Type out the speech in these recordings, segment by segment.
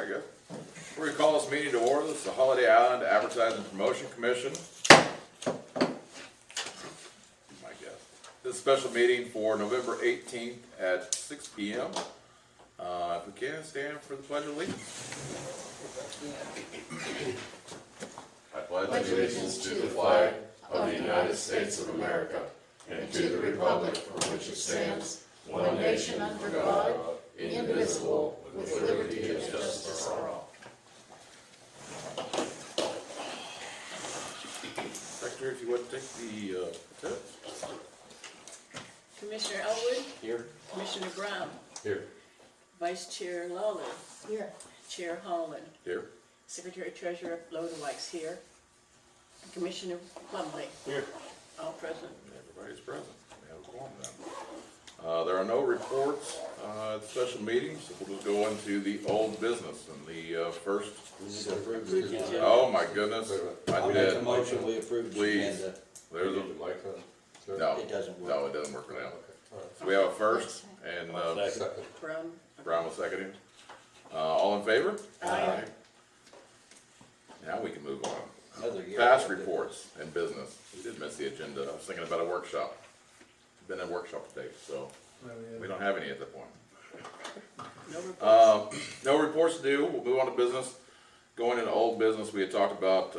Alright, good. We're going to call this meeting to order. This is the Holiday Island Advertising Promotion Commission. My guess. This is a special meeting for November 18th at 6 p.m. If we can, stand for the Pledge of Allegiance. I pledge allegiance to the flag of the United States of America and to the republic for which it stands, one nation under God, indivisible, with liberty and justice for all. Secretary, if you would take the minutes. Commissioner Elwood, Here. Commissioner Brown, Here. Vice Chair Lawler, Here. Chair Holland, Here. Secretary Treasurer Lodewijk here, Commissioner Plumley, Here. all present. Everybody's present. We have a quorum then. There are no reports at the special meeting, so we'll just go into the old business. And the first, oh my goodness, I I'll make a did. motion, we approve the Please. agenda. There's a, no, It doesn't work. no, it doesn't work now. So we have a first, and Brown. Brown was seconding. All in favor? Aye. Now we can move on. Another year. Past reports and business. We did miss the agenda. I was thinking about a workshop. Been in a workshop today, so we don't have any at that point. No reports. No reports to do. We'll move on to business. Going into old business, we had talked about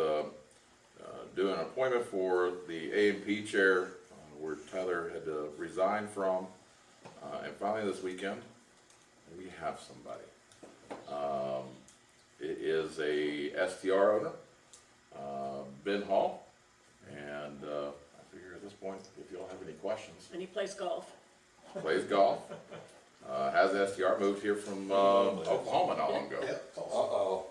doing an appointment for the A&P chair, where Tyler had resigned from. And finally this weekend, we have somebody. It is a STR owner, Ben Hall, and I figure at this point, if you all have any questions, And he plays golf. plays golf, has STR, moved here from Oklahoma not long ago. Uh-oh.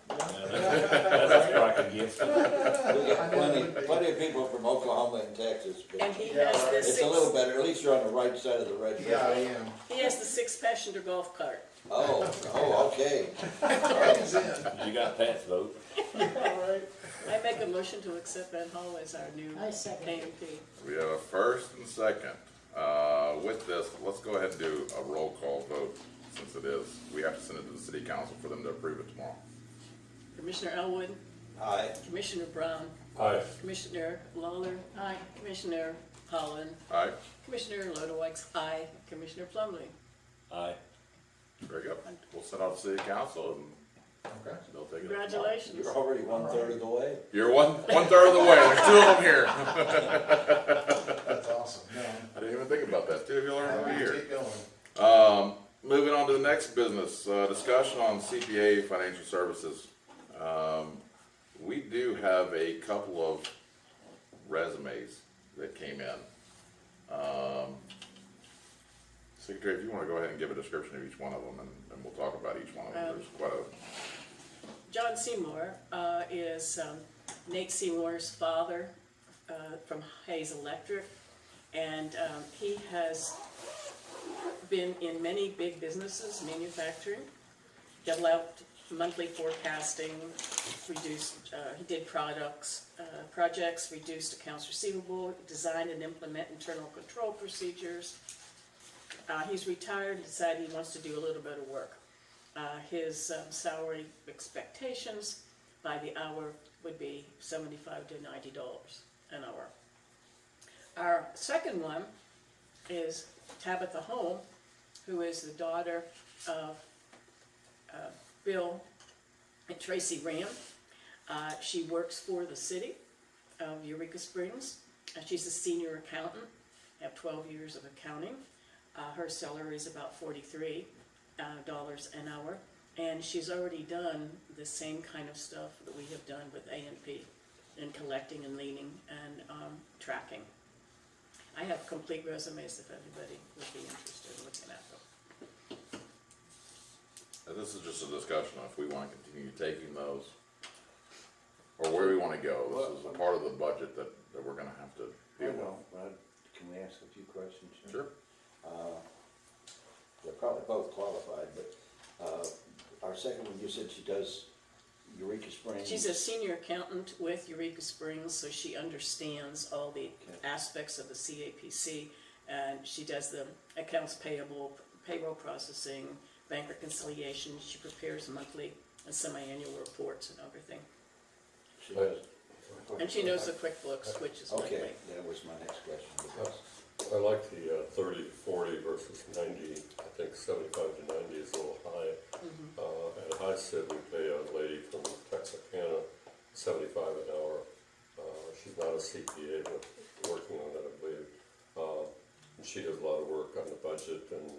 That's what I could guess. We get plenty of people from Oklahoma and Texas, but And he has the it's a little better, at least you're on the right side of the red. Yeah, I am. he has the 6-passenger golf cart. Oh, okay. He's in. You got Pat's vote. I make a motion to accept Ben Hall as our new I second. A&P. We have a first and second. With this, let's go ahead and do a roll call vote, since it is. We have to send it to the city council for them to approve it tomorrow. Commissioner Elwood, Aye. Commissioner Brown, Aye. Commissioner Lawler, Aye. Commissioner Holland, Aye, Commissioner Lodewijk, aye, Commissioner Plumley. Aye. very good. We'll send out to city council and Okay. they'll take it. Congratulations. You're already 1/3 of the way. You're one-third of the way. There's two of them here. That's awesome. No, I didn't even think about that. Two of you learned over here. keep going. Moving on to the next business, discussion on CPA financial services. We do have a couple of resumes that came in. Secretary, if you want to go ahead and give a description of each one of them, and we'll talk about each one of them. There's quite a, John Seymour is Nate Seymour's father from Hayes Electric, and he has been in many big businesses, manufacturing, developed monthly forecasting, reduced, he did projects, reduced accounts receivable, designed and implement internal control procedures. He's retired, decided he wants to do a little bit of work. His salary expectations by the hour would be $75 to $90 an hour. Our second one is Tabitha Holm, who is the daughter of Bill and Tracy Rand. She works for the city of Eureka Springs. She's a senior accountant, have 12 years of accounting. Her salary is about $43 an hour, and she's already done the same kind of stuff that we have done with A&P in collecting and leaning and tracking. I have complete resumes if anybody would be interested in looking at them. and this is just a discussion if we want to continue taking those, or where we want to go. This is a part of the budget that we're going to have to deal with. Can we ask a few questions? Sure. They're probably both qualified, but our second one, you said she does Eureka Springs. She's a senior accountant with Eureka Springs, so she understands all the aspects of the CAPC, and she does the accounts payable, payroll processing, bank reconciliation, she prepares monthly and semi-annual reports and everything. She does. And she knows the QuickBooks, which is Okay, monthly. that was my next question, because I like the 30-40 versus 90. I think 75 to 90 is a little high. At High Sid, we pay a lady from Texarkana $75 an hour. She's not a CPA, but working on it, I believe. And she does a lot of work on the budget and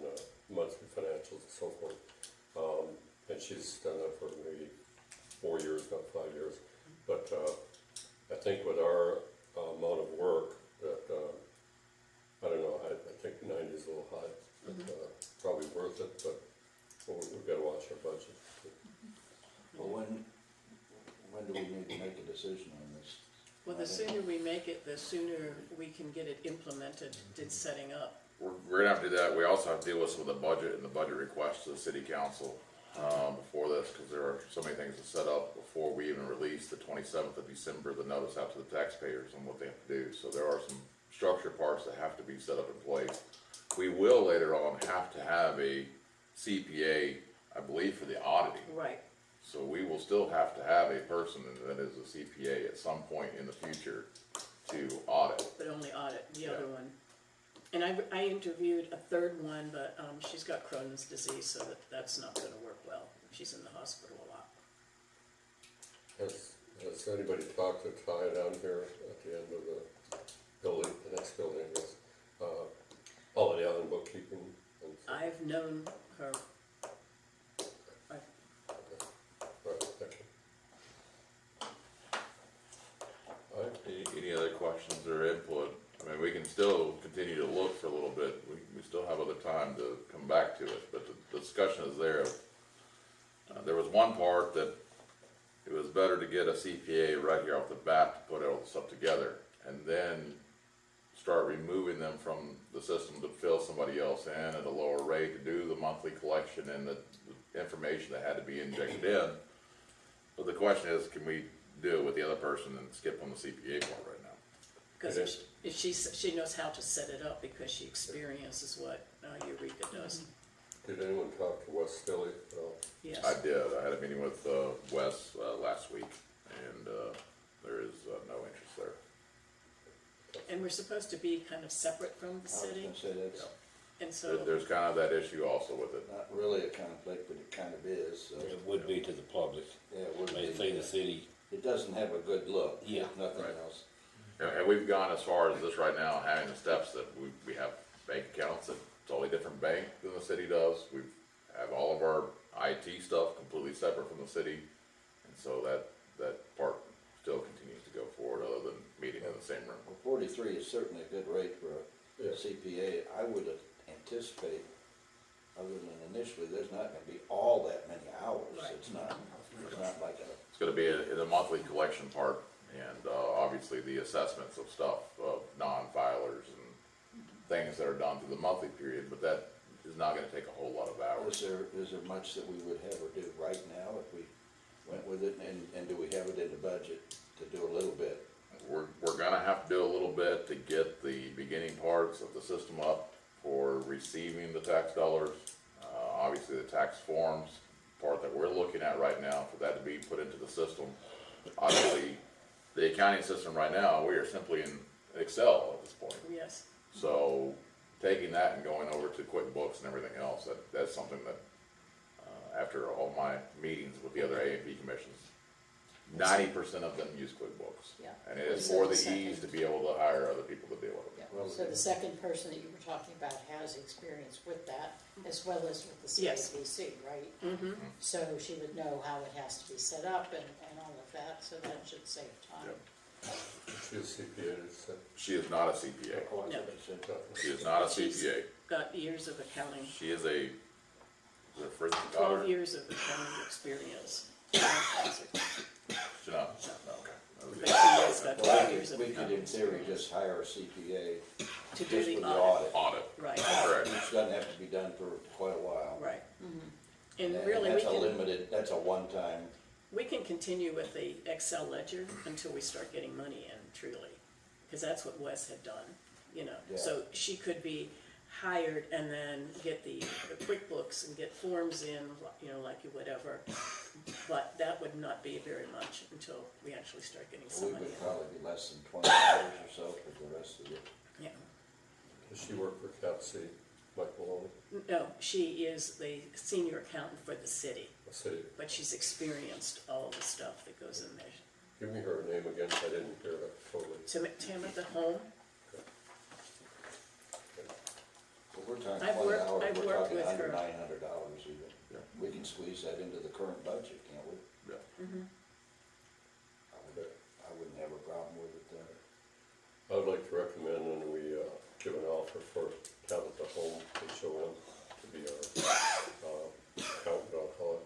monthly financials and so forth. And she's done that for maybe 4 years, not 5 years. But I think with our amount of work, that I don't know. I think 90 is a little high, but probably worth it. But we've got to watch our budget. well, when do we need to make a decision on this? Well, the sooner we make it, the sooner we can get it implemented, did setting up. We're gonna have to do that. We also have to deal with some of the budget and the budget requests to the city council before this, because there are so many things to set up before we even release the 27th of December, the notice out to the taxpayers on what they have to do. So there are some structure parts that have to be set up in place. We will later on have to have a CPA, I believe, for the auditing. Right. So we will still have to have a person that is a CPA at some point in the future to audit. But only audit the Yeah. other one. And I interviewed a third one, but she's got Crohn's disease, so that's not gonna work well. She's in the hospital a lot. Has anybody talked to Ty down here at the end of the building, the next building? Is Holiday Island bookkeeping? And so- I've known her, Right, thank you. Any other questions or input? I mean, we can still continue to look for a little bit. We still have other time to come back to it, but the discussion is there. There was one part that it was better to get a CPA right here off the bat to put all the stuff together, and then start removing them from the system to fill somebody else in at a lower rate to do the monthly collection and the information that had to be injected in. But the question is, can we do it with the other person and skip on the CPA part right now? because if she knows how to set it up because she experiences what Eureka does. Did anyone talk to Wes Stilley at all? Yes. I did. I had a meeting with Wes last week, and there is no interest there. And we're supposed to be kind of separate from the I was city, gonna say that's and so, There's kind of that issue also with it. not really a conflict, but it kind of is, so, It would be to the public. yeah, it would They be. say the city, It doesn't have a good look, Yeah. if nothing Right. else. And we've gone as far as this right now, having the steps that we have bank accounts at a totally different bank than the city does. We have all of our IT stuff completely separate from the city, and so that part still continues to go forward, other than meeting in the same room. Well, 43 is certainly a good rate for Yeah. a CPA. I would anticipate, other than initially, there's not gonna be all that many hours. Right. It's not like a, It's gonna be in the monthly collection part, and obviously the assessments of stuff, of non-filers and things that are done through the monthly period, but that is not gonna take a whole lot of hours. is there much that we would have her do right now if we went with it, and do we have it in the budget to do a little bit? We're gonna have to do a little bit to get the beginning parts of the system up for receiving the tax dollars. Obviously, the tax forms, part that we're looking at right now, for that to be put into the system. Obviously, the accounting system right now, we are simply in Excel at this point. yes. So, taking that and going over to QuickBooks and everything else, that's something that, after all my meetings with the other A&P commissions, 90% of them use QuickBooks. Yeah. And it is So for the the second- ease to be able to hire other people to deal with it. Yeah, Well, so the second person that you were talking about has experience with that, as well as with the Yes. CABC, right? Mm-hmm. So she would know how it has to be set up and all of that, so that should save time. She is CPA, it's She is not a CPA. Oh, that's No. what I said. She is not a She's- CPA. Got years of accounting, She is a friend 12 daughter. years of accounting experience. She's not. Okay. But she has got Well, 12 years of we could accounting in theory experience just hire a CPA to just do for the the audit. audit, Audit. Right, Correct. which doesn't have to be done for quite a while. right. Mm-hmm. And really, we that's a can, limited, that's a one-time, we can continue with the Excel ledger until we start getting money in, truly. Because that's what Wes had done, you know. Yeah. So she could be hired and then get the QuickBooks and get forms in, you know, like whatever. But that would not be very much until we actually start getting We some money would in. probably be less than 20 hours or so for the rest of it. Yeah. Does she work for HIAPC, Mike Maloney? No, she is the senior accountant for the city, I see. but she's experienced all the stuff that goes in there. Give me her name again, I didn't hear that totally. Tamitha Home, So we're talking I've 20 worked- hours, I've we're worked talking with under her. $900 even. Yeah. We can squeeze that into the current budget, can't we? Yeah. I wouldn't have a problem with it then. I would like to recommend and we give an offer for Tabitha Home, HOM, to be our accountant, I'll call it,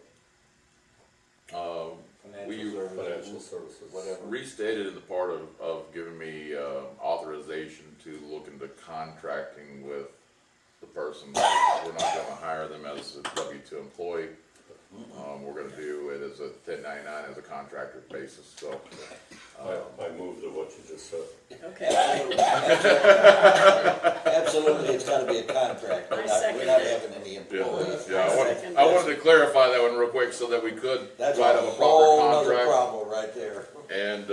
Financial financial services, services. whatever. Restated in the part of giving me authorization to look into contracting with the person. We're not gonna hire them as a W-2 employee. We're gonna do it as a 1099 as a contractor basis, so. I move to what you just said. okay. Absolutely, it's gotta be a contract, I second we're not it. having any employees. Yeah, second I wanted to clarify that one real quick so that we could That's write a up a whole proper other contract. problem right there. And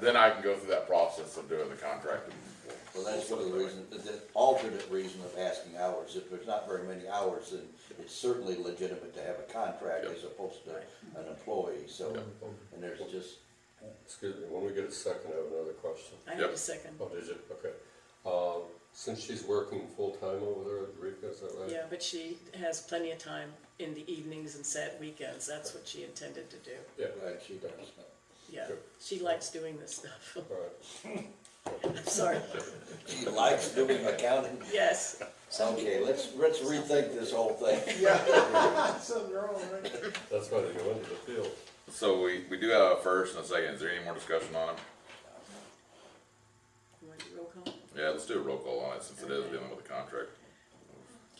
then I can go through that process of doing the contract. Well, that's one of the reasons, the alternate reason of asking hours. If there's not very many hours, then it's certainly legitimate to have a contract as opposed to an employee, so, and there's just, Excuse me, when we get a second, I have another question. I have Yep. a second. Oh, did you? Okay. Since she's working full-time over there at Eureka, is that right? Yeah, but she has plenty of time in the evenings and weekends. That's what she intended to do. Yeah. right, she does. Yeah, Good. she likes doing this stuff. All right. I'm sorry. She likes doing accounting. Yes. Okay, let's rethink this whole thing. That's why they go into the field. So we do have a first and a second. Is there any more discussion on it? You want to do roll call? Yeah, let's do a roll call on it since it is dealing with a contract.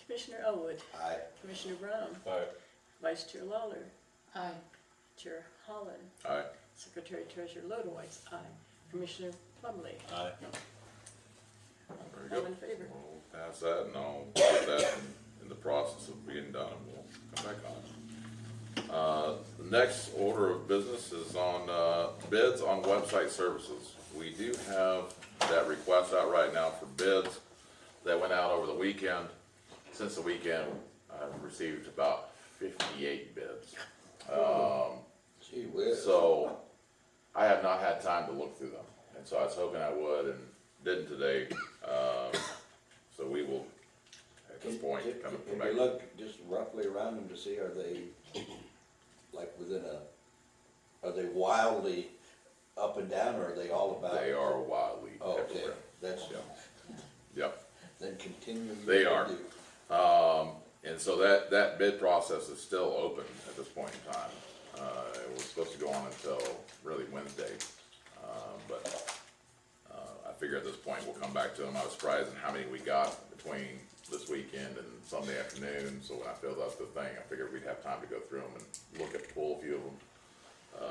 Commissioner Elwood, Aye. Commissioner Brown, All right. Vice Chair Lawler, Aye. Chair Holland, Aye. Secretary Treasurer Lodewijk, aye. Commissioner Plumley, Aye. Very all good. in favor. We'll pass that and I'll put that in the process of being done and we'll come back on it. The next order of business is on bids on website services. We do have that request out right now for bids that went out over the weekend. Since the weekend, I've received about 58 bids. Gee whiz. So I have not had time to look through them, and so I was hoping I would and didn't today. So we will, at this point, come Can back. you look just roughly around them to see, are they like are they wildly up and down, or are they all about? They are wildly Oh, okay, everywhere. that's, Yep, then continue. They your are. review. and so that bid process is still open at this point in time. It was supposed to go on until really Wednesday, but I figure at this point we'll come back to them. I was surprised at how many we got between this weekend and Sunday afternoon, so when I filled out the thing, I figured we'd have time to go through them and pull a few of them,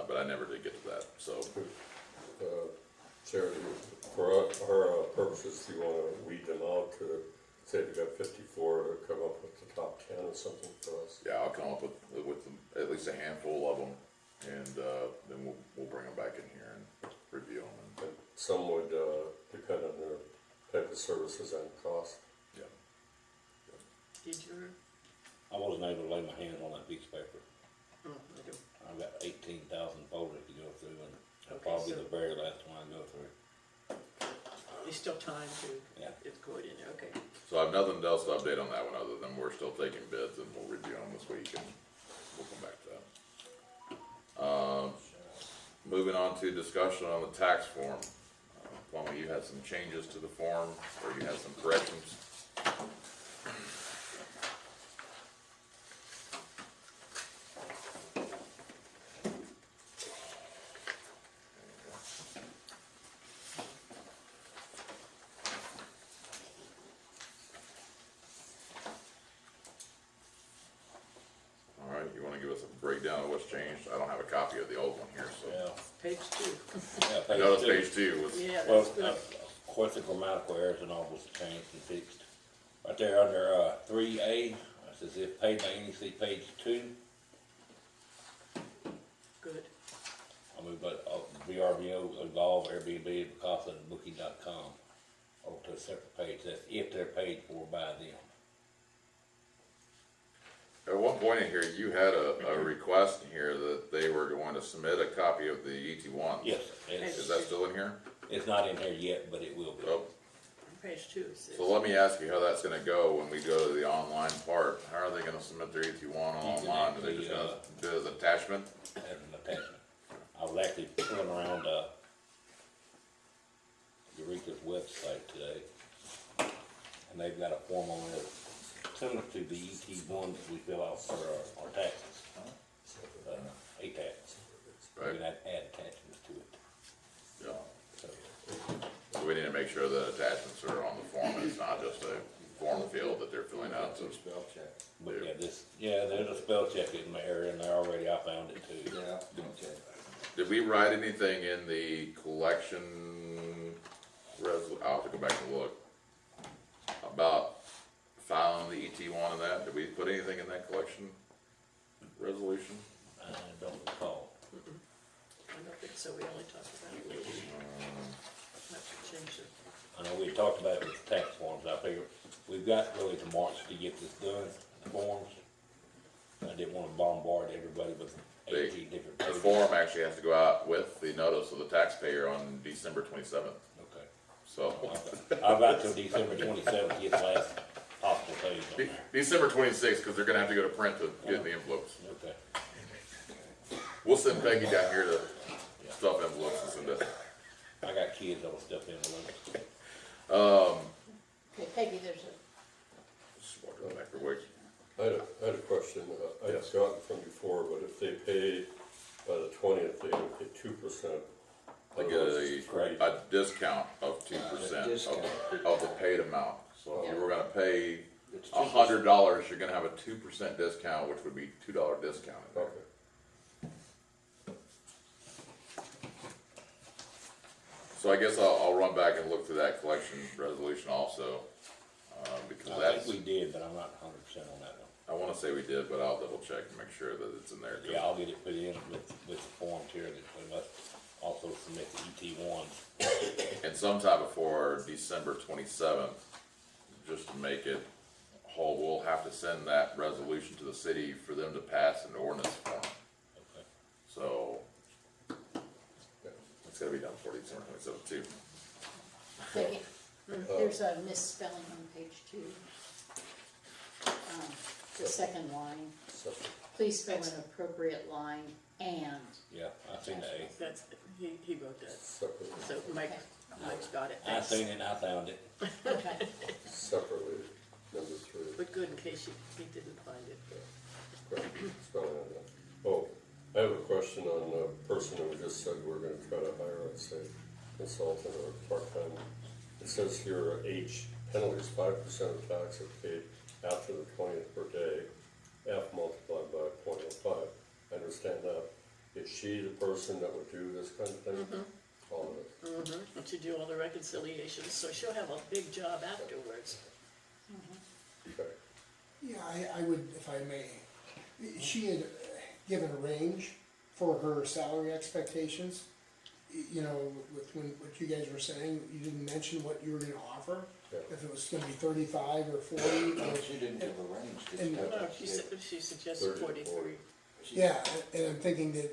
but I never did get to that, so. Charity, for our purposes, do you want to weed them out to, say we got 54, to come up with the top 10 or something for us? Yeah, I'll come up with at least a handful of them, and then we'll bring them back in here and review them. And some would depend on their type of services and cost. Yeah. Did you? I wasn't able to lay my hand on that piece of paper. Oh, I do. I've got 18,000 folders to go through, and Okay, probably so- the very last one I go through. There's still time to, Yeah. it's going in there, okay. So I have nothing else to update on that one, other than we're still taking bids, and we'll review them this week, and we'll come back to that. Moving on to discussion on the tax form. Plummer, you had some changes to the form, or you had some corrections? All right, you wanna give us a breakdown of what's changed? I don't have a copy of the old one here, so. Yeah. Page 2. Yeah, I noticed page 2 was, Yeah, Well, that's good. of course, the grammatical errors and all was changed and fixed. Right there under, 3A, it says if paid by NEC page 2. Good. I mean, but VRBO, Evolve, Airbnb, because of Booking.com, over to a separate page, that's if they're paid for by them. At one point in here, you had a request in here that they were going to submit a copy of the ET1. Yes, Is that still in here? it's not in here yet, but it will be. Oh, Page 2 says. so let me ask you how that's gonna go when we go to the online part. How are they gonna submit their ET1 online? Are they just gonna do it as attachment? As an attachment. I was actually pulling around, Eureka's website today, and they've got a form on it similar to the ET1 that we fill out for our taxes, A-tax. We Right. can add attachments to it, Yeah. so. So we need to make sure that attachments are on the form, and it's not just a form field that they're filling out. So Spell check. But there's a spell check in there, and there already, I found it too. Yeah, okay. did we write anything in the collection I'll have to go back and look about filing the ET1 and that. Did we put anything in that collection resolution? I don't recall. I don't think so, we only talked about it. Have to change it. I know we talked about it with the tax forms, I figured, we've got really to March to get this done, the forms. I didn't wanna bombard everybody with 18 different The pages. form actually has to go out with the notice of the taxpayer on December 27th. Okay. So I've got till December 27th to get the last possible page on there. December 26th, because they're gonna have to go to print to get the envelopes. Okay. We'll send Peggy down here to stuff envelopes and send it. I got kids that'll stuff in the limits. Okay, Peggy, there's a, Just walking back for weeks. I had a question, I had gotten from before, but if they pay by the 20th, they would get 2%. They get a discount of 2% of the paid amount. So if you were gonna pay It's $100, you're gonna have a 2% discount, which would be $2 discount. Okay. So I guess I'll run back and look through that collection resolution also, because I that's, think we did, but I'm not 100% on that one. I wanna say we did, but I'll double check and make sure that it's in there. 'Cause Yeah, I'll get it put in with the forms here that we must also submit the ET1s. And sometime before December 27th, just to make it whole, we'll have to send that resolution to the city for them to pass an ordinance form. Okay. So, it's gotta be done before December 27th too. Peggy, there's a misspelling on page 2. The second line, So, please fill an appropriate line and, Yeah, I seen the A. That's, he wrote that, separately, so Mike's got it. I seen it and I found it. okay, separately, number 3. But good in case he didn't find it. Correct, spelling on that. Oh, I have a question on the person who just said we're gonna try to hire, let's say, consultant or part-time. It says here, H, penalties, 5% of tax are paid after the 20th per day, F multiplied by 0.05. I understand that. Is she the person that would do this kind of thing? All of it? And to do all the reconciliations, so she'll have a big job afterwards. Okay. Yeah, I would, if I may. She had given a range for her salary expectations. You know, with what you guys were saying, you didn't mention what you were gonna offer. Yeah. If it was gonna be 35 or 40. No, she didn't give a range, did And- she? No, she suggested 30 to 43. Yeah, and I'm thinking that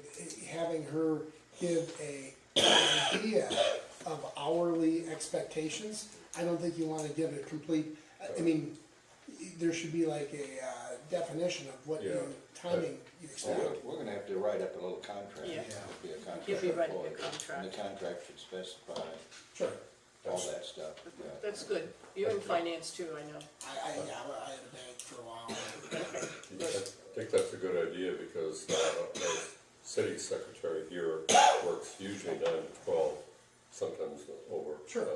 having her give an idea of hourly expectations, I don't think you wanna give a complete, I mean, there should be like a definition of what Yeah. timing you expect. We're gonna have to write up a little contract. Yeah. It'll be a contract. You'll be writing a for it. contract. And the contract should specify Sure. all that stuff, yeah. That's good. You're in finance too, I know. I had a bank for a while. I think that's a good idea because our city secretary here works usually 9 to 12, sometimes over. Sure.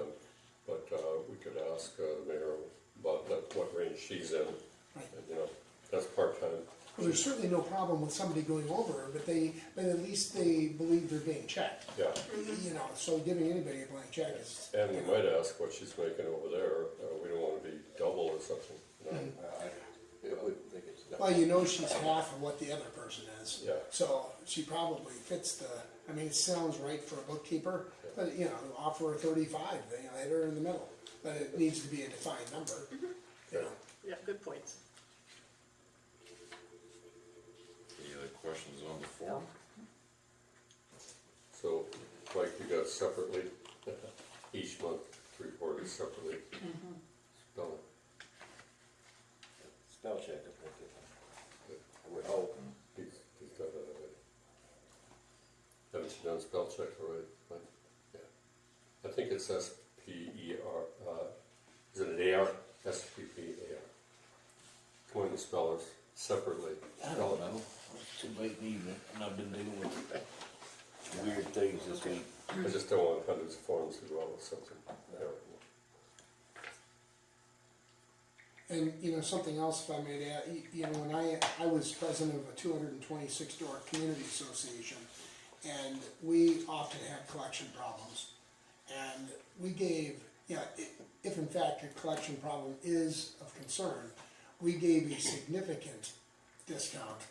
But we could ask the mayor about what range she's in. Right. And, you know, that's part-time. Well, there's certainly no problem with somebody going over, but at least they believe they're being checked. Yeah, You know, so giving anybody a blank check is. and we might ask what she's making over there, we don't wanna be double or something, you know? I wouldn't think it's. Well, you know she's half of what the other person is. Yeah. So she probably fits the, I mean, it sounds right for a bookkeeper, but, you know, offer her 35, you know, hit her in the middle. But it needs to be a defined number, you know. Yeah, good points. Any other questions on the form? So, like you got separately, each month, reported separately. Spell it. Spell check, I think, I would hope. He's got that already. Haven't you done spell check already? Mike? Yeah. I think it's S-P-E-R, is it an A-R? S-P-P-A-R. Come on, the spellers, separately. I Spell don't it. know, it's too late in the evening, and I've been dealing with weird things this week. I just don't want hundreds of forms to go out with something. Yeah. And, you know, something else, if I may add, you know, when I was president of a 226 door community association, and we often had collection problems. And we gave, you know, if in fact a collection problem is of concern, we gave a significant discount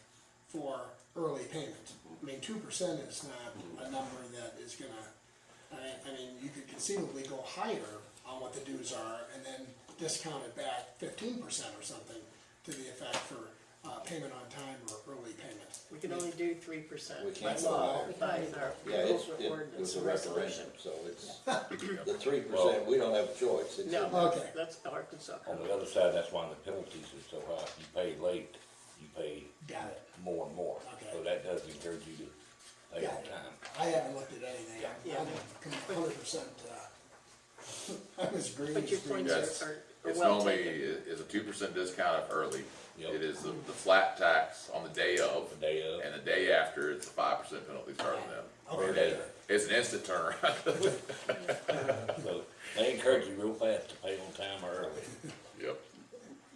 for early payment. I mean, 2% is not a number that is gonna, I mean, you could conceivably go higher on what the dues are and then discount it back 15% or something to the effect for payment on time or early payment. We can only do 3% We by can't law, go by our Yeah, rules it of ordinance was a and resolution. referendum, so it's, the 3%, we don't have a choice. It's No, in there. Okay. that's Arkansas On code. the other side, that's why the penalties are so high, if you pay late, you pay Got it. more and more. Okay. So that does encourage you to pay on time. I haven't looked at anything. Yeah. I'm 100%, I'm as green But your as green. points Yes. are It's well normally, taken. is a 2% discount if early. Yep. It is the flat tax on the day of, The day of. and the day after, it's a 5% penalty starting then. Okay. And then it's an instant turnaround. So they encourage you real fast to pay on time or early. Yep.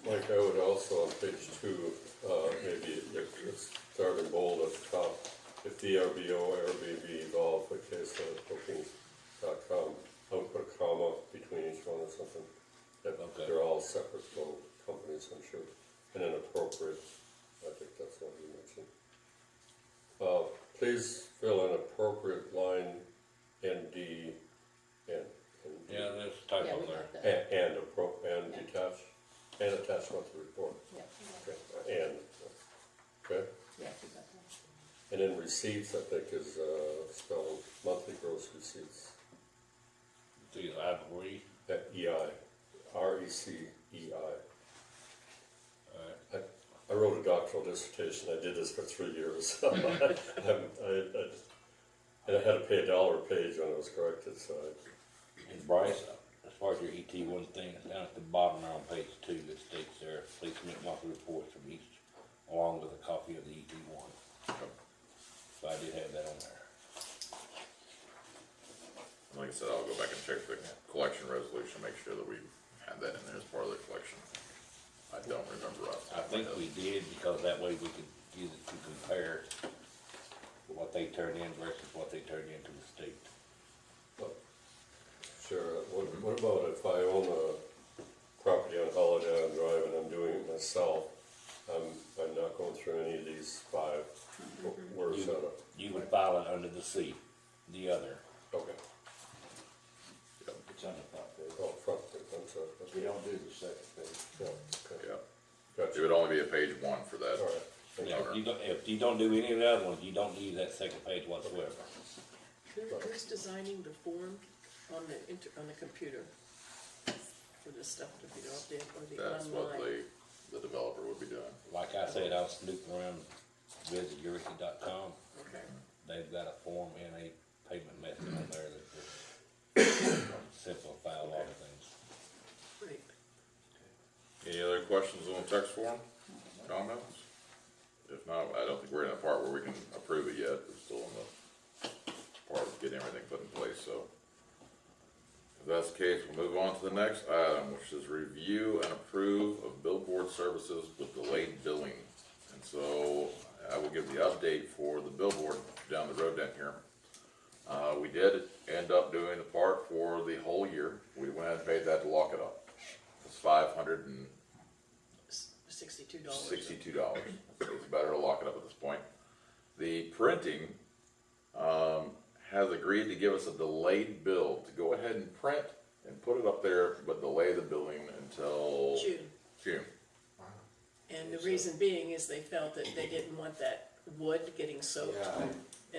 Like I would also on page 2, maybe it's start in bold at the top. If DRBO, Airbnb, Evolve, bookings.com, I would put a comma between each one or something. That Okay. they're all separate little companies, I'm sure. And then appropriate, I think that's what you mentioned. Please fill in appropriate line ND and. Yeah, there's a Yeah, typo we there. got that. And detach, and attach monthly report. Yeah, Okay, and, okay, yeah, we got that. and then receipts, I think is, spelled monthly gross receipts, Do you library? EI, RECEI. Alright. I wrote a doctoral dissertation, I did this for 3 years. And I had to pay $1 a page when it was corrected, so And Bryce, as far as your ET1 thing, down at the bottom there on page 2, it states there, please submit monthly reports from each, along with a copy of the ET1. So I did have that on there. Like I said, I'll go back and check the collection resolution, make sure that we had that in there as part of the collection. I don't remember off the I top of my think head. we did, because that way we could use it to compare what they turned in versus what they turned in to the state. sure. What about if I own a property on Holiday Island Drive and I'm doing it myself? I'm not going through any of these 5 words out of, You would file it under the C, the other. okay, It's on the top page. oh, front page, I'm sorry. We don't do the second page. Yeah, okay, Yeah, it gotcha, would only be a page 1 for that. all right. Thank you. Now, if you don't do any of the other ones, you don't need that second page whatsoever. Who's designing the form on the computer for this stuff to be updated or the That's what online? the developer would be doing. Like I said, I was snooping around, visit Eureka.com. Okay, They've got a form and a payment method on there that will simplify a lot of things. great. Any other questions on the text form? Comments? If not, I don't think we're in a part where we can approve it yet. We're still in the part of getting everything put in place, so. If that's the case, we'll move on to the next item, which is review and approve of billboard services with delayed billing and so I will give the update for the billboard down the road down here. We did end up doing the part for the whole year. We went ahead and paid that to lock it up. It's $562. $62. It's better to lock it up at this point. The printing has agreed to give us a delayed bill to go ahead and print and put it up there, but delay the billing until June. And the reason being is they felt that they didn't want that wood getting soaked Yeah,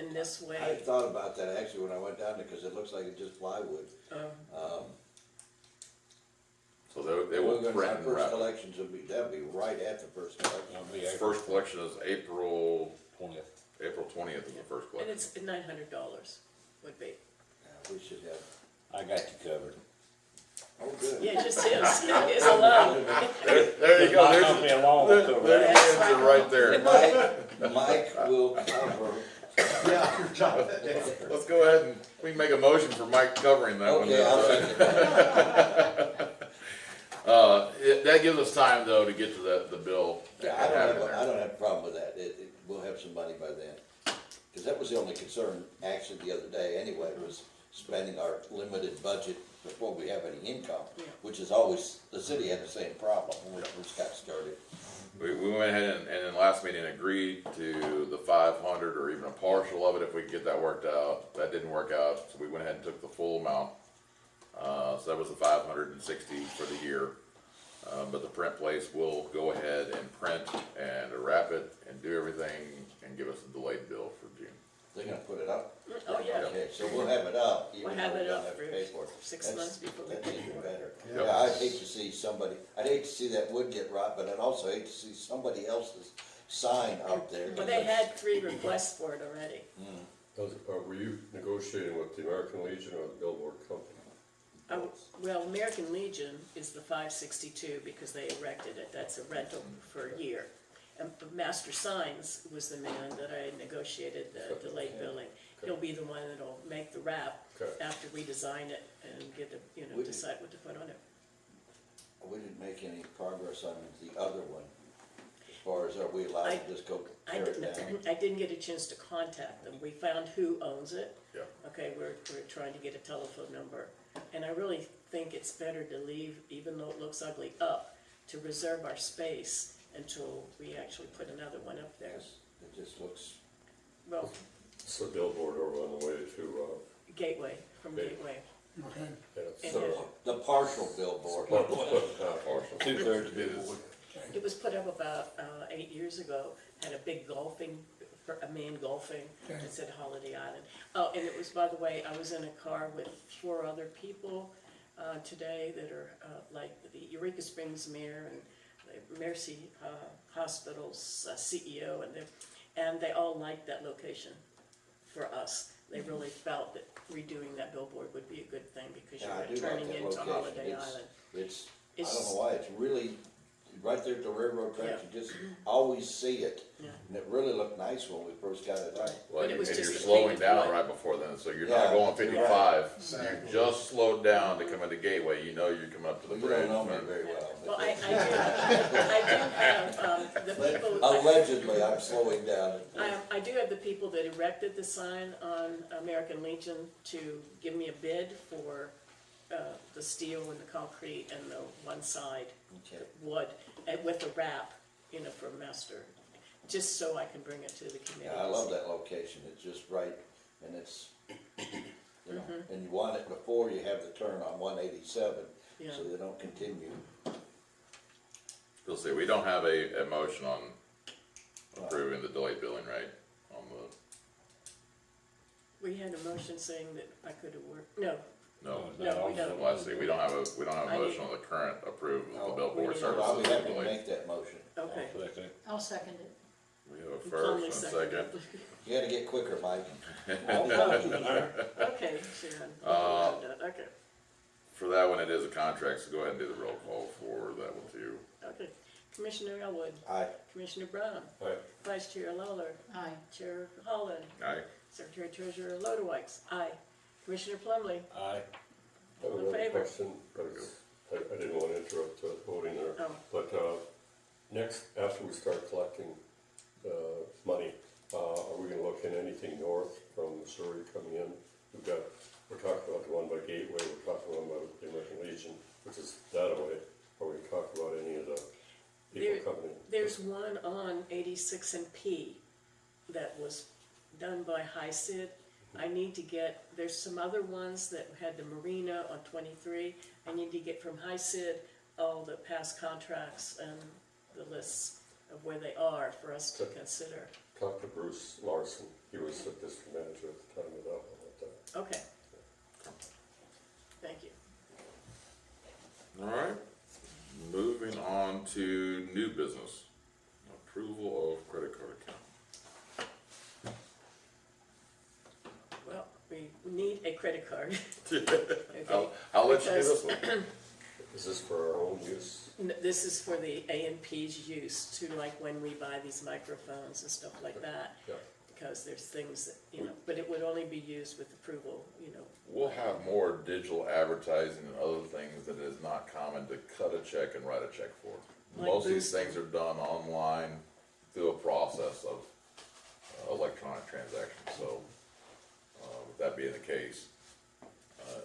in this I way. thought about that actually when I went down there, because it looks like it's just plywood. So they will print Our and first wrap. collections will be, that'll be right at the first collection. It'll be April First collection is April 20th. 20th is the first And collection. it's $900 would be. Yeah, we should have, I got you covered. oh, good. Yeah, just his alone. There you go. My company alone will cover There's that. the answer right there. Mike will cover. Yeah, you're John. Let's go ahead and we can make a motion for Mike covering that one. Okay, I'll second that. That gives us time though to get to the bill. Yeah, and have it there. I don't have a problem with that. We'll have some money by then. Because that was the only concern actually the other day anyway, was spending our limited budget before we have any income, Yeah. which is always, the city had the same problem when we first got started. We went ahead and in last meeting agreed to the 500 or even a partial of it if we could get that worked out. That didn't work out, so we went ahead and took the full amount. So that was the 560 for the year. But the print place will go ahead and print and wrap it and do everything and give us a delayed bill for June. They're gonna put it up? Oh, yeah. Okay, so we'll have it up, We'll even have though we it don't up have to for pay for it. 6 That's- months before we That's pay even for it. better. Yeah. Yeah, I'd hate to see somebody, I'd hate to see that wood get rot, but I'd also hate to see somebody else's sign out there. Well, they had 3 requests for it already. Were you negotiating with the American Legion or the Billboard Company? Well, American Legion is the 562 because they erected it. That's a rental for a year. And Master Signs was the man that I negotiated the delayed billing. He'll be the one that'll make the wrap Okay. after we design it and get the, Would- decide what to put on it. We didn't make any progress on the other one, as far as are we allowed to just go I tear it down? didn't, I didn't get a chance to contact them. We found who owns it. Yeah. Okay, we're trying to get a telephone number. And I really think it's better to leave, even though it looks ugly, up, to reserve our space until we actually put another one up there. It just looks, Well, It's a billboard over on the way to, Gateway, from Yeah. Gateway. Okay. it's, And the partial billboard. half partial. 2/3 It is. billboard. it was put up about 8 years ago, had a big golfing, a man golfing, Okay. it said Holiday Island. Oh, and it was, by the way, I was in a car with 4 other people today that are like the Eureka Springs mayor and the Mercy Hospital's CEO, and they all liked that location for us. They really felt that redoing that billboard would be a good thing because Yeah, I you're do like turning that into location. Holiday It's- Island. It's, I It's- don't know why, it's really, right there at the railroad tracks, Yeah. you just always see it. Yeah. And it really looked nice when we first got it up. Well, But it and was you're just a slowing painted down wood. right before then, so you're Yeah, not going right. 55. Exactly. You just slowed down to come into Gateway. You know you're coming up to the You don't bridge. know me very well. but Well, I do have the people. Allegedly, I'm slowing down. I do have the people that erected the sign on American Legion to give me a bid for the steel and the concrete and the one side Okay. wood and with a wrap, for Master, just so I can bring it to the committee. Yeah, I love that location, it's just right, and it's, and you want it before you have the turn on 187, Yeah. so they don't continue. You'll see, we don't have a motion on approving the delayed billing, right? On We had a motion saying that I could have worked, no, no. No, we don't. Let's see, we don't have a I motion on the current approval of the No, billboard we need- services. I'll be happy to delayed. make that motion. okay. Second. I'll second it. We have a Calmly first and a second. You gotta get quicker, Mike. Okay, Sharon. Okay, For that one, it is a contract, so go ahead and do the roll call for that one too. okay. Commissioner Elwood, Aye. Commissioner Brown, Aye. Vice Chair Lawler, Aye. Chair Holland, Aye. Secretary Treasurer Lodewijk, aye. Commissioner Plumley, Aye. I have All in another favor? question, but I didn't want to interrupt voting there. Oh. But next, after we start collecting money. Are we gonna look in anything north from Missouri coming in? We're talking about the one by Gateway, we're talking about the American Legion, which is that away. Are we talking about any of the people coming in? There's one on 86 and P that was done by HIAPC. I need to get, there's some other ones that had the marina on 23. I need to get from HIAPC all the past contracts and the lists of where they are for us to consider. Talk to Bruce Larson, he was the district manager at the time of that one like that. Okay. Thank you. All right, moving on to new business. Approval of credit card account. Well, we need a credit card. Okay. I'll let you do Because- this one. Is this for our own use? This is for the A&P's use to, like, when we buy these microphones and stuff like that. Yeah. Because there's things that, you know, but it would only be used with approval, you know. We'll have more digital advertising and other things that is not common to cut a check and write a check for. Like Most of these boosting. things are done online through a process of electronic transactions, so with that being the case,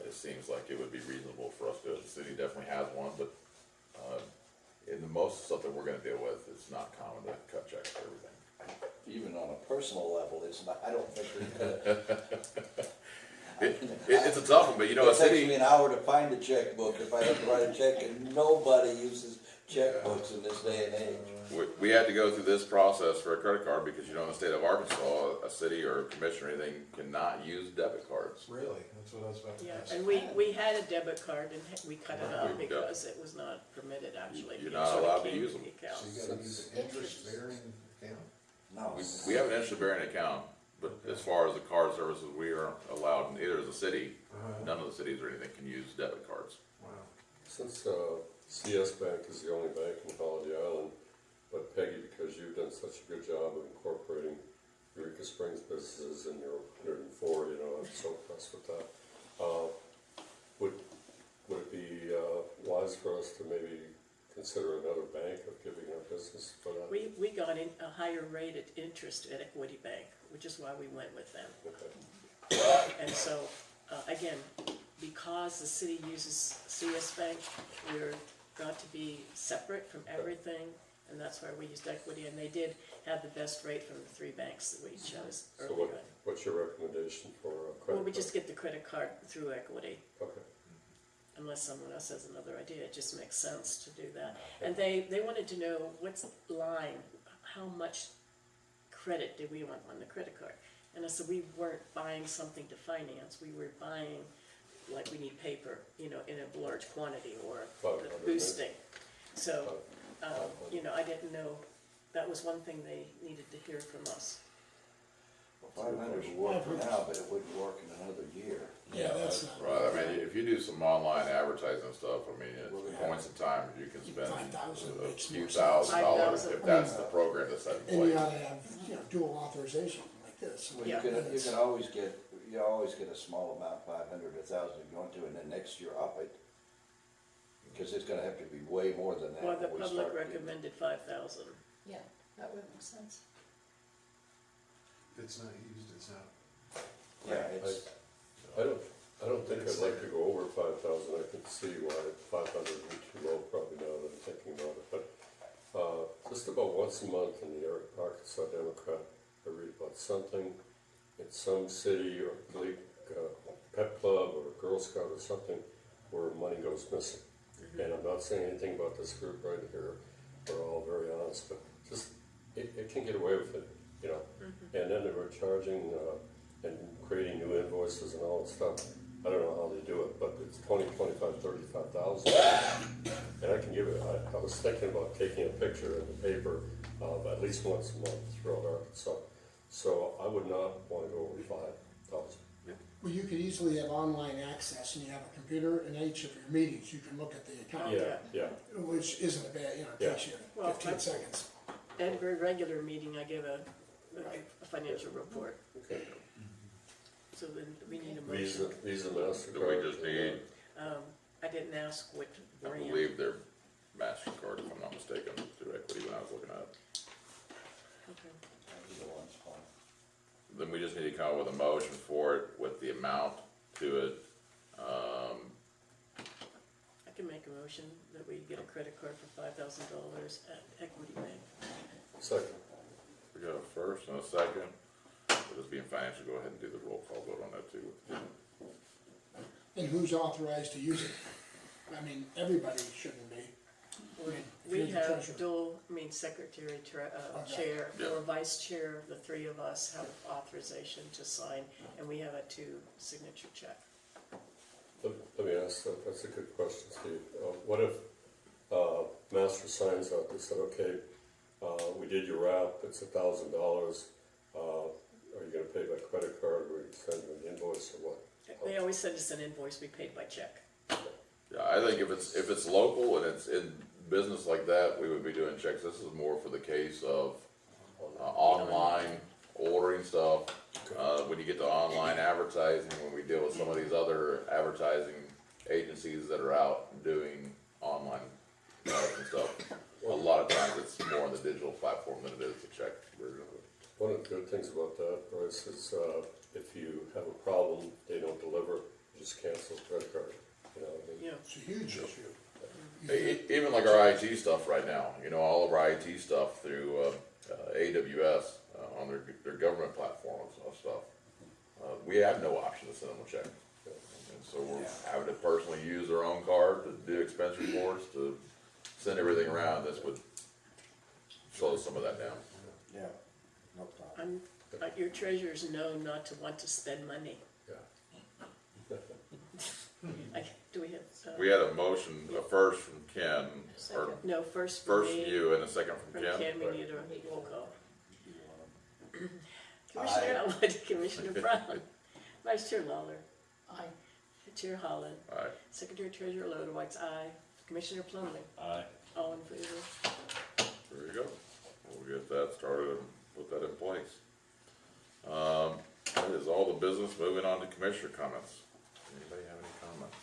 it seems like it would be reasonable for us to, the city definitely has one, but in the most stuff that we're gonna deal with, it's not common to cut checks for everything. Even on a personal level, it's not, I don't think there's gonna. It's a tough one, but you know, a It takes me city, an hour to find a checkbook if I have to write a check, and nobody uses checkbooks in this day and age. we had to go through this process for a credit card because, you know, in the state of Arkansas, a city or a commission or anything cannot use debit cards. Really? That's what I was about to Yeah, ask. and we had a debit card and we cut it out Yeah. because it was not permitted actually. You're It not sort of allowed to came use with them. the account. So you gotta use an interest-bearing account? No. We have an interest-bearing account, but as far as the card services, we aren't allowed, neither as a city, none of the cities or anything can use debit cards. Wow. Since CS Bank is the only bank in Holiday Island, but Peggy, because you've done such a good job of incorporating Eureka Springs businesses in your 104, you know, I'm so impressed with that. Would it be wise for us to maybe consider another bank of giving our business for that? We got in a higher rate of interest at Equity Bank, which is why we went with them. Okay. And so, again, because the city uses CS Bank, we're got to be separate from everything, and that's why we used Equity, and they did have the best rate from the three banks that we chose So earlier. what's your recommendation for a credit Well, we card? just get the credit card through Equity, Okay. unless someone else has another idea, it just makes sense to do that. And they wanted to know what's the line, how much credit do we want on the credit card? And I said, we weren't buying something to finance, we were buying, like, we need paper, you know, in a large quantity, or the 500 boosting. So, you know, I didn't know, that was one thing they needed to hear from us. 500 would work for now, but it wouldn't work in another year. Yeah, that's not. Right, I mean, if you do some online advertising stuff, I mean, at points in time, you can spend 5,000 a makes few more sense. $1,000 $5,000. if that's the program that's set in And you place. ought to have, you know, dual authorization like this. Well, Yeah. you can always get a small amount, 500, 1,000 if you want to, and then next year up it. Because it's gonna have to be way more than that. Well, the when we public start getting- recommended 5,000. Yeah, that would make sense. If it's not used, it's out. Yeah, it's, I don't think I'd like to go over 5,000, I can see why 500 would be too low probably now that I'm thinking about it, but, just about once a month in the Arkansas Democrat, I read about something in some city or pet club or Girl Scout or something where money goes missing. And I'm not saying anything about this group right here, we're all very honest, but just, it can get away with it, you know? And then they were charging, and creating new invoices and all that stuff. I don't know how they do it, but it's 20, 25, 35,000. And I can give it, I was thinking about taking a picture in the paper at least once a month throughout Arkansas. So I would not want to go over 5,000. Well, you could easily have online access, and you have a computer in each of your meetings, you can look at the account, Yeah. which isn't a bad, you know, it takes you Well, 15 seconds. Every regular meeting, I give a financial report, Okay. so then we need a Visa, motion. Visa, Do MasterCard. we just need, I didn't ask what I brand. believe their MasterCard, if I'm not mistaken, through Equity when I was looking at it. Okay. Either one's fine. Then we just need to come up with a motion for it with the amount to it. I can make a motion that we get a credit card for $5,000 at Equity Bank. Second. We got a first and a second. With this being financial, go ahead and do the roll call vote on that too. And who's authorized to use it? I mean, everybody shouldn't be. If We you're the have treasurer. dual, secretary, Okay. chair, Yeah. or vice chair, the three of us have authorization to sign, and we have a 2-signature check. Let me ask, that's a good question, Steve. What if master signs out, they said, okay, we did your wrap, it's $1,000. Are you gonna pay by credit card, or you send an invoice, or what? They always send us an invoice, we paid by check. Yeah, I think if it's local and it's in business like that, we would be doing checks. This is more for the case of online ordering stuff. When you get to online advertising, when we deal with some of these other advertising agencies that are out doing online and stuff, a lot of times it's more on the digital platform than it is the check version of it. One of the good things about that, Bryce, is if you have a problem, they don't deliver, you just cancel the credit card. You know what I mean? Yeah. It's a huge issue. Even like our IT stuff right now, all of our IT stuff through AWS on their government platforms and stuff. We have no option to send them a check. And so we're having to personally use their own card to do expense reports, to send everything around. This would slow some of that down. Yeah, no problem. Your treasurer's known not to want to spend money. Yeah. Do we have? We had a motion, a first from Ken, or No, first from first me. from you and a second from From Ken. Ken, we need a roll call. Commissioner Elwood, Commissioner Brown, Vice Chair Lawler, Aye. Chair Holland, All right, Secretary Treasurer Lodewijk, aye. Commissioner Plumley, Aye. all in favor. there you go. We'll get that started and put that in place. That is all the business. Moving on to commissioner comments. Anybody have any comments?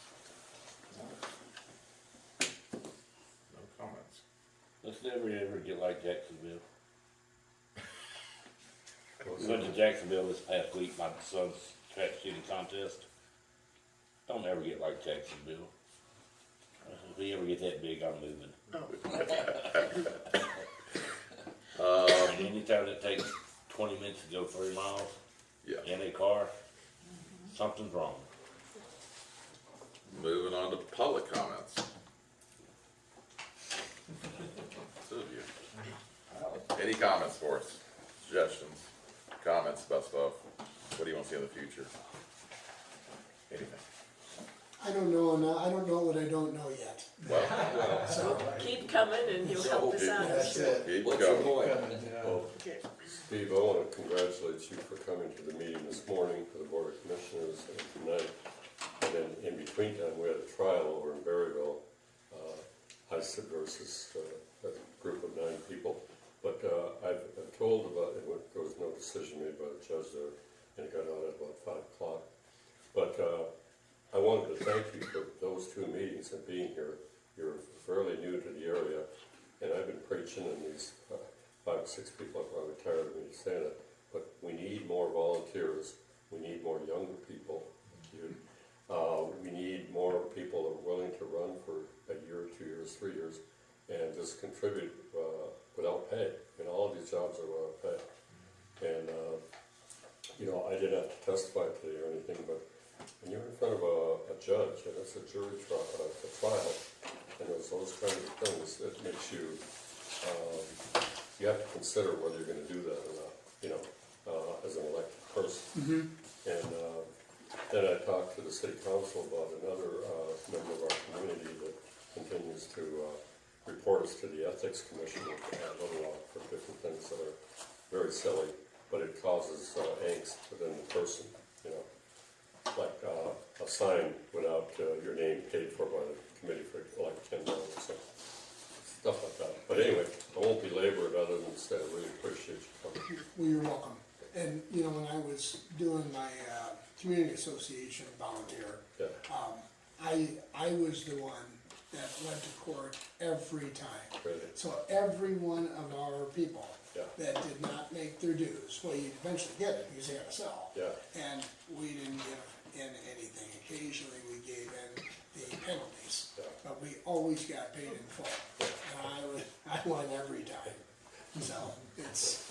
No comments. Let's never ever get like Jacksonville. We went to Jacksonville this past week, my son's track shooting contest. Don't ever get like Jacksonville. If we ever get that big, I'm moving. And anytime it takes 20 minutes to go 3 miles Yeah. in a car, something's wrong. Moving on to public comments. Sylvia, any comments for us? Suggestions, comments about stuff? What do you want to see in the future? Anything? I don't know, I don't know what I don't know yet. Well, Keep coming and you'll help us out. That's it. Keep What's your going. point? Well, Okay. Steve, I want to congratulate you for coming to the meeting this morning for the Board of Commissioners and tonight. And then in between time, we had a trial over in Berryville, HIAPC versus a group of 9 people. But I've told about it, there was no decision made by the judge there, and it got out at about 5 o'clock. But I wanted to thank you for those 2 meetings and being here. You're fairly new to the area, and I've been preaching, and these 5 or 6 people are probably tired of me saying it, but we need more volunteers. We need more younger people like you. We need more people that are willing to run for a year, 2 years, 3 years, and just contribute without pay. And all of these jobs are without pay. And, I didn't have to testify today or anything, but when you're in front of a judge, and it's a jury trial, and there's those kind of things, it makes you, you have to consider whether you're gonna do that or not, as an elected person. And then I talked to the city council about another member of our community that continues to report us to the ethics commission for different things that are very silly, but it causes angst within the person, like a sign without your name paid for by the committee for like $10 or something, stuff like that. But anyway, I won't belabor it other than say I really appreciate you coming. Well, you're welcome. And, when I was doing my community association volunteer, Yeah. I was the one that went to court every time. Really? So every one of our people Yeah. that did not make their dues, well, you eventually get it because they had to sell. Yeah. And we didn't give in anything. Occasionally we gave in the penalties, Yeah. but we always got paid in full. And I won every time. So it's,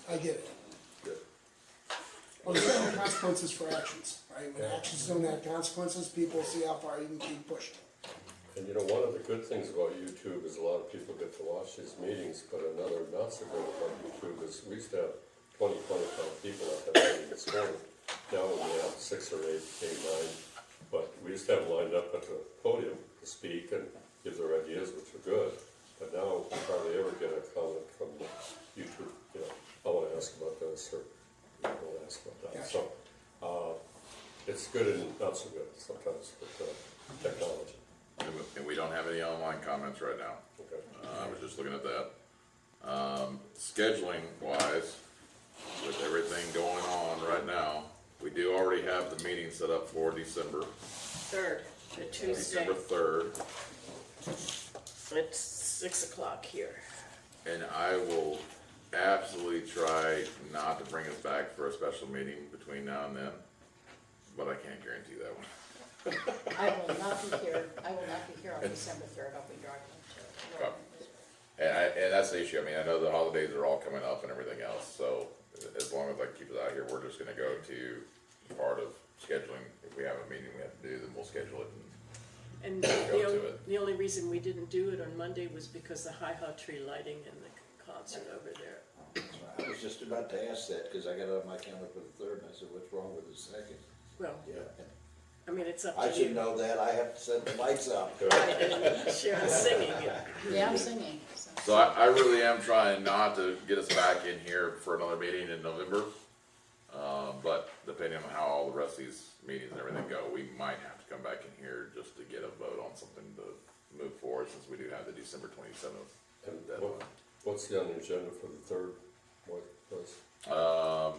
I get it. Good. Well, there's no consequences for actions, right? When actions don't have consequences, people see how far you can keep pushing. And you know, one of the good things about YouTube is a lot of people get to watch these meetings, but another not so good about YouTube is we used to have 20, 25 people at that meeting this morning. Now we have 6 or 8, 9, but we used to have them lined up at the podium to speak and give their ideas, which are good. But now we hardly ever get a comment from YouTube, you know, I want to ask about this, or I want to ask about that. Gotcha. So, it's good and not so good sometimes with technology. And we don't have any online comments right now. Okay. I was just looking at that. Scheduling wise, with everything going on right now, we do already have the meeting set up for December 3rd, the Tuesday, December 3rd. it's 6 o'clock here. And I will absolutely try not to bring us back for a special meeting between now and then, but I can't guarantee that one. I will not be here, on December 3rd, I'll be driving to Okay. And that's the issue. I mean, I know the holidays are all coming up and everything else, so as long as I keep it out here, we're just gonna go to part of scheduling. If we have a meeting we have to do, then we'll schedule it. And Go to it. the only reason we didn't do it on Monday was because the HIAPC tree lighting and the concert over there. I was just about to ask that, cause I got it on my calendar for the 3rd, and I said, what's wrong with the 2nd? Well, Yeah. I mean, it's up I to should you. know that, I have to set the lights up. Right, and Sharon's singing it. Yeah, I'm singing, so. So I really am trying not to get us back in here for another meeting in November. But depending on how all the rest of these meetings and everything go, we might have to come back in here just to get a vote on something to move forward, since we do have the December 27th And deadline. what's the on the agenda for the 3rd? What was?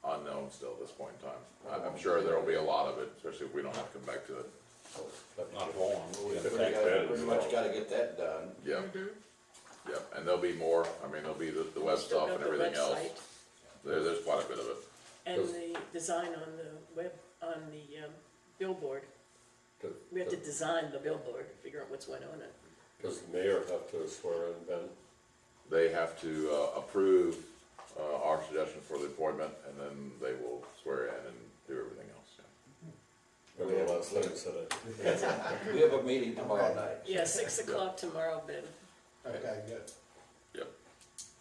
Unknown still at this point in time. I'm sure there will be a lot of it, especially if we don't have to come back to it. Not long. We Yeah, pretty back pretty then, much so- gotta get that done. Yeah, yeah, and there'll be more. I mean, there'll be the web Still stuff got and the everything else. website There's quite a bit of it. and the design on the web, on the billboard. We have to design the billboard, figure out what's went on it. Does the mayor have to swear in Ben? They have to approve our suggestion for the appointment, and then they will swear in and do everything else. Yeah. Remember the last time you said it? We have a meeting tomorrow night. Yeah, 6 o'clock tomorrow, Ben. Okay, good. Yep.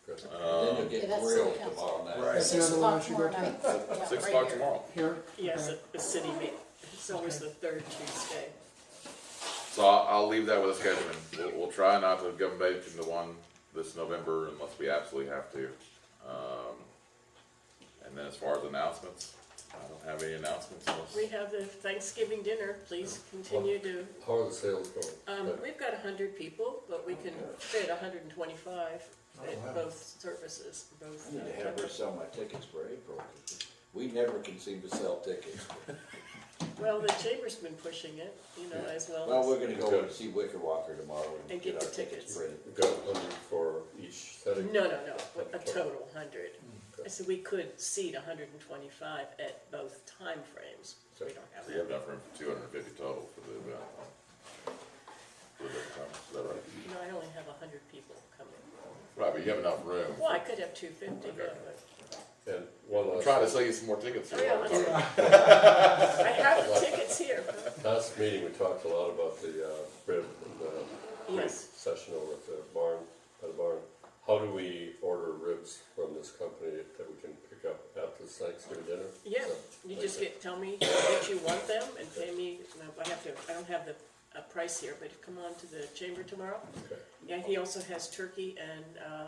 Good. And then you'll Okay, get that's grilled city council. tomorrow night. That's Six another one I o'clock should go tomorrow to. night. Yeah, 6 right o'clock here. tomorrow. Here? Yes, Okay. the city meeting. It's always the 3rd Tuesday. So I'll leave that with the scheduling. We'll try not to go back into one this November unless we absolutely have to. And then as far as announcements, I don't have any announcements unless. We have the Thanksgiving dinner, please continue to, How are the sales going? we've got 100 people, but we can fit 125 at both services, both. I need to have her sell my tickets for April. We never can seem to sell tickets. Well, the chamber's been pushing it, you know, as well Well, as. we're gonna go and see Wicker Walker tomorrow And and get get the our tickets. tickets printed. You've got 100 for each setting? No, a total 100. So we could seat 125 at both time frames. So we don't have We have that. enough room for 250 total for the event. For the time. Is that right? No, I only have 100 people coming. Right, but you have enough room. Well, I could have 250, yeah, but. And one I'm last. trying to sell you some more tickets Oh, here. yeah, I have the tickets here. Last meeting, we talked a lot about the rib and the rib Yes. session over at the barn, by the barn. How do we order ribs from this company that we can pick up at this Thanksgiving dinner? Yeah, So, you just tell me that you want them and pay me, I don't have the price here, but come on to the chamber tomorrow. Okay, Yeah, he also has turkey and a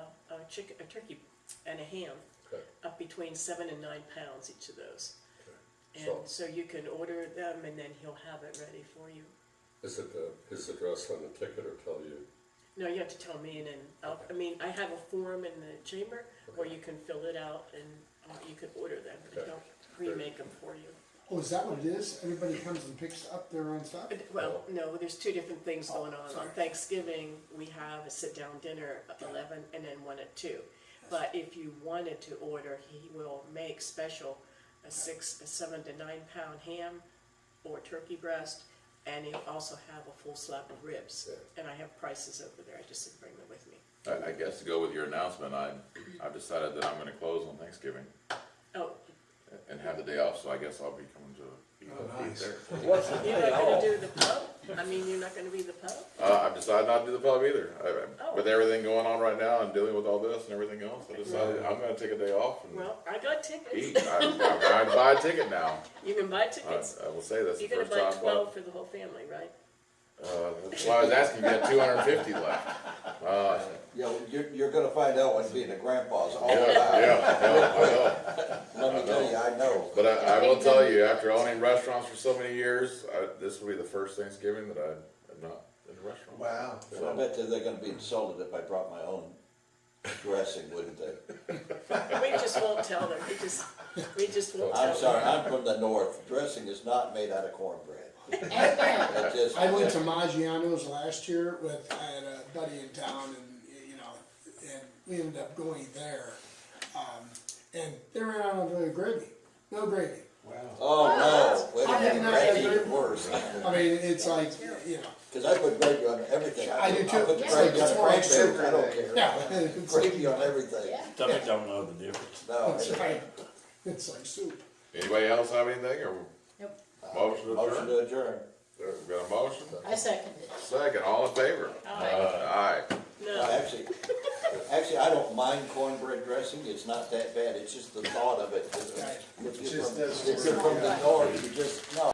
turkey and a ham, okay, up between 7 and 9 pounds each of those. okay. And so you can order them and then he'll have it ready for you. Is it his address on the ticket or tell you? No, you have to tell me and then, I have a form in the chamber where you can fill it out and you can order them and Okay. he'll remake them for you. Oh, is that what it is? Everybody comes and picks up their own stuff? Well, no, there's two different things going on. sorry. On Thanksgiving, we have a sit-down dinner at 11 and then one at 2. But if you wanted to order, he will make special a 7 to 9 pound ham or turkey breast, and he'll also have a full slab of ribs. And I have prices over there, I just didn't bring them with me. I guess to go with your announcement, I've decided that I'm gonna close on Thanksgiving Oh, and have the day off, so I guess I'll be coming to eat nice. there. What's the you're day not gonna off? do the pub? I mean, you're not gonna be the pub? I've decided not to do the pub either. Oh. With everything going on right now and dealing with all this and everything else, I decided I'm gonna take a day off and Well, I got tickets. eat. I'm gonna buy a ticket now. You can buy tickets. I will say that's the You're gonna first time buy I 12 bought. for the whole family, right? That's why I was asking, you had 250 left. Yeah, well, you're gonna find out what being a grandpa's all Yeah, about. I know. Let me tell you, I know. But I will tell you, after owning restaurants for so many years, this will be the first Thanksgiving that I'm not in a restaurant. Wow. So I bet you they're gonna be insulted if I brought my own dressing, wouldn't they? We just won't tell them. We just won't tell them. I'm sorry, I'm from the north. Dressing is not made out of cornbread. Amen. It just, I went to Maggiano's last year I had a buddy in town and, you know, and we ended up going there. And they ran out of the gravy, no gravy. oh no, wait I a did minute, not that's have even worse. I mean, it's like, you know, Cause I put gravy on everything. I do too. I put It's gravy like- on it's more like cranberries, soup. I don't care. yeah, it's like, Gravy on everything. Yeah. Stomach don't know the difference. No. it's like, it's like soup. Anybody else have anything or Nope. motion to Motion adjourn? to adjourn. Got a motion? I second it. Second, all in favor? Aye. No. Actually, I don't mind cornbread dressing, it's not that bad, it's just the thought of it. Right. If Just you're doesn't from, if you're from the work. north, you just, no.